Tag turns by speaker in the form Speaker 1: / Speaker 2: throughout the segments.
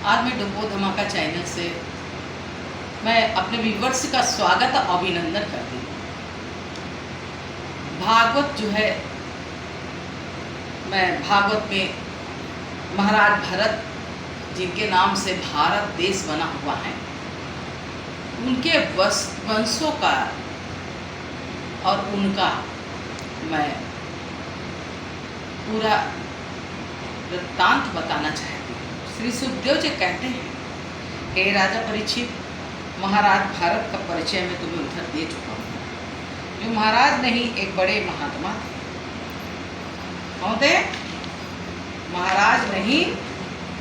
Speaker 1: आज मैं डुम्बो धमाका चैनल से मैं अपने व्यूवर्स का स्वागत और अभिनंदन करती हूँ। भागवत जो है, मैं भागवत में महाराज भरत जिनके नाम से भारत देश बना हुआ है, उनके वंशों का और उनका मैं पूरा वृत्तांत बताना चाहती हूँ। श्री सुखदेव जी कहते हैं, हे राजा परीक्षित, महाराज भारत का परिचय मैं तुम्हें उधर दे चुका हूँ। जो महाराज नहीं, एक बड़े महात्मा थे। कौन थे? महाराज नहीं,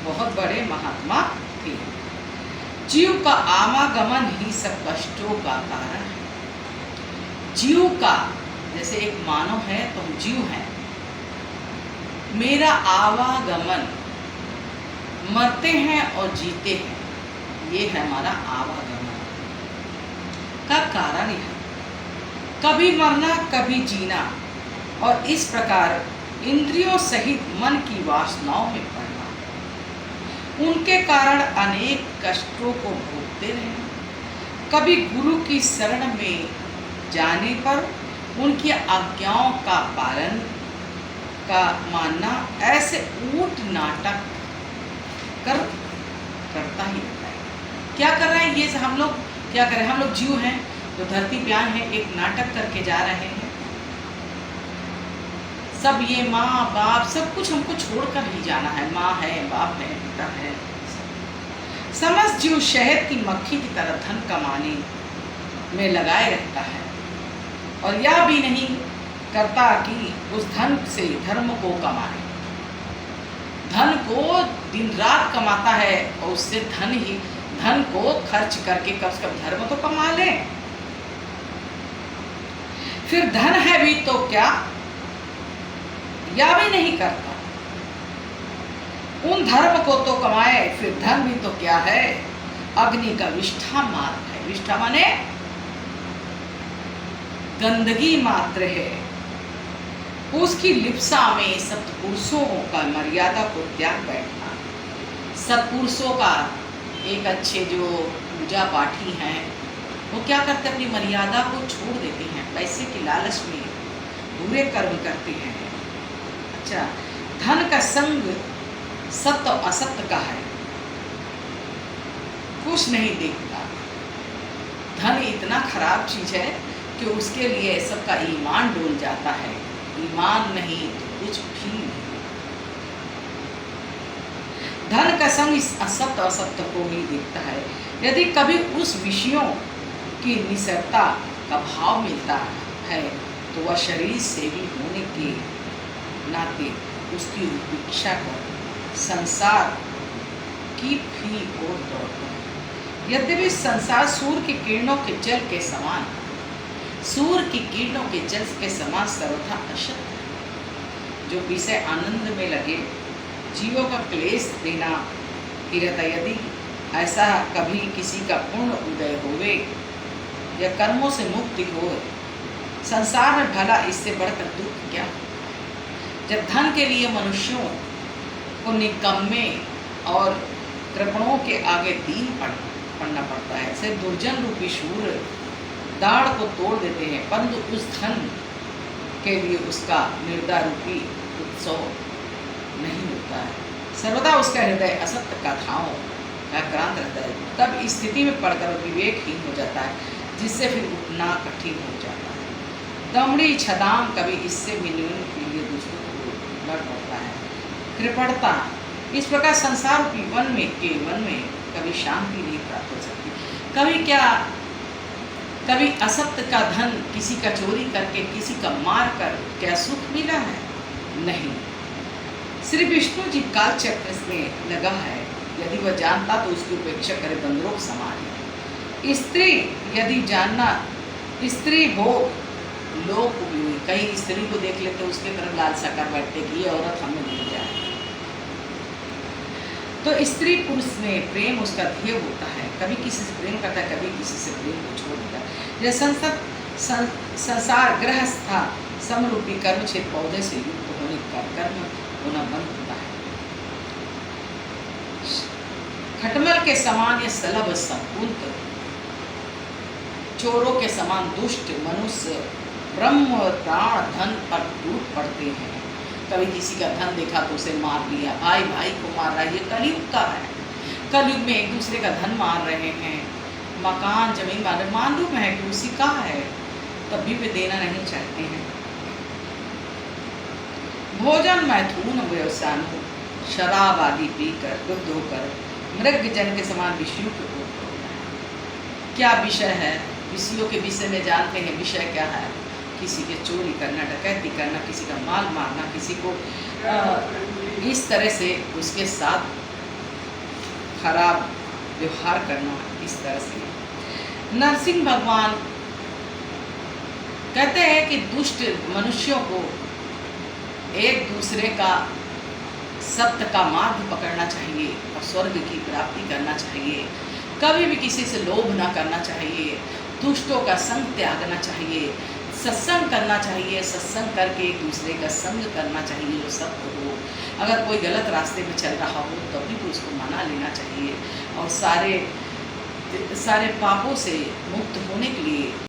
Speaker 1: बहुत बड़े महात्मा थे। जीव का आवागमन ही सब कष्टों का कारण है। जीव का, जैसे एक मानव है तो हम जीव हैं, मेरा आवागमन, मरते हैं और जीते हैं, ये है हमारा आवागमन का कारण। है कभी मरना कभी जीना, और इस प्रकार इंद्रियों सहित मन की वासनाओं में पड़ना। उनके कारण अनेक कष्टों को भोगते रहे। कभी गुरु की शरण में जाने पर उनकी आज्ञाओं का पालन का मानना, ऐसे ऊट नाटक करता ही रहता है। क्या कर रहे हैं ये? हम लोग क्या कर रहे हैं? हम लोग जीव हैं तो धरती प्यान है, एक नाटक करके जा रहे हैं। सब ये माँ बाप सब कुछ हमको छोड़कर ही जाना है। माँ है, बाप है, पिता है। समस्त जीव शहद की मक्खी की तरह धन कमाने में लगाए रहता है, और यह भी नहीं करता कि उस धन से धर्म को कमाए। धन को दिन रात कमाता है और उससे धन को खर्च करके कब से कब धर्म तो कमा ले। फिर धन है भी तो क्या, या भी नहीं करता। उन धर्म को तो कमाए, फिर धन भी तो क्या है, अग्नि का विष्ठा मात्र है। विष्ठा माने गंदगी मात्र है। उसकी लिप्सा में सत्पुरुषों का मर्यादा को त्याग बैठना। सत्पुरुषों का एक अच्छे जो पूजा पाठी हैं, वो क्या करते, अपनी मर्यादा को छोड़ देते हैं, पैसे की लालच में बुरे कर्म करते हैं। अच्छा, धन का संग सत्य और असत्य का है, कुछ नहीं देखता। धन इतना खराब चीज है कि उसके लिए सबका ईमान डोल जाता है। ईमान नहीं तो कुछ भी नहीं। धन का संग इस असत्य असत्य को ही देखता है। यदि कभी उस विषयों की निसरता का भाव मिलता है तो वह शरीर से भी होने के नाते उसकी उपेक्षा कर संसार की भी ओर दौड़ता है। यद्यपि संसार सूर्य की किरणों के जल के समान, सूर्य की किरणों के जल के समान सर्वथा अशक्त है। जो विषय आनंद में लगे, जीवों का क्लेश देना किरता। यदि ऐसा कभी किसी का पूर्ण उदय होवे या कर्मों से मुक्ति हो, संसार में भला इससे बढ़कर दुख क्या। जब धन के लिए मनुष्यों को निकम्मे और कृपणों के आगे दीन पड़ना पड़ता है। ऐसे दुर्जन रूपी शूर दाढ़ को तोड़ देते हैं, परंतु उस धन के लिए उसका निर्दा रूपी उत्सव नहीं होता है। सर्वदा उसका हृदय असत्य कथाओं का क्रांत रहता है। तब इस स्थिति में पड़कर विवेकहीन हो जाता है, जिससे फिर उठना कठिन हो जाता है। दमड़ी छदाम कभी इससे मिलने के लिए दूसरों को लड़ पड़ता है। कृपणता, इस प्रकार संसार रूपी वन में कभी शांति नहीं प्राप्त हो सकती। कभी असत्य का धन किसी का चोरी करके, किसी का मार कर क्या सुख मिला है? नहीं। श्री विष्णु जी काल चक्र में लगा है। यदि वह जानता तो उसकी उपेक्षा करे, बंदरों के समान है। स्त्री यदि जानना, स्त्री भोग लोक उपयोगी। कहीं स्त्री को देख लेते उसके तरफ लालसा कर बैठते कि ये औरत हमें मिल जाए। तो स्त्री पुरुष में प्रेम उसका ध्येय होता है। कभी किसी से प्रेम करता है, कभी किसी से प्रेम को छोड़ देता है। जैसे संसार गृहस्था समरूपी कर्म क्षेत्र पौधे से युक्त होने का कर्म होना बंद होता है। के समान ये सलभ संकुंत, चोरों के समान दुष्ट मनुष्य ब्रह्म प्राण धन पर टूट पड़ते हैं। कभी किसी का धन देखा तो उसे मार लिया, भाई भाई को मार रहा है। ये कलयुग का है। कलयुग में एक दूसरे का धन मार रहे हैं, मकान जमीन मालूम है कि उसी का है, तब भी वे देना नहीं चाहते हैं। भोजन मैथुन व्यवसान हो, शराब आदि पीकर शुद्ध होकर मृग जन के समान विषयों को क्या विषय है? विषयों के विषय में जानते हैं। विषय क्या है? किसी के चोरी करना, डकैती करना, किसी का माल मारना, किसी को इस तरह से उसके साथ खराब व्यवहार करना। इस तरह से नरसिंह भगवान कहते हैं कि दुष्ट मनुष्यों को एक दूसरे का सत्य का मार्ग पकड़ना चाहिए और स्वर्ग की प्राप्ति करना चाहिए। कभी भी किसी से लोभ ना करना चाहिए, दुष्टों का संग त्यागना चाहिए, सत्संग करना चाहिए, सत्संग करके एक दूसरे का संग करना चाहिए जो सत्य हो। अगर कोई गलत रास्ते में चल रहा हो तभी तो उसको मना लेना चाहिए और सारे पापों से मुक्त होने के लिए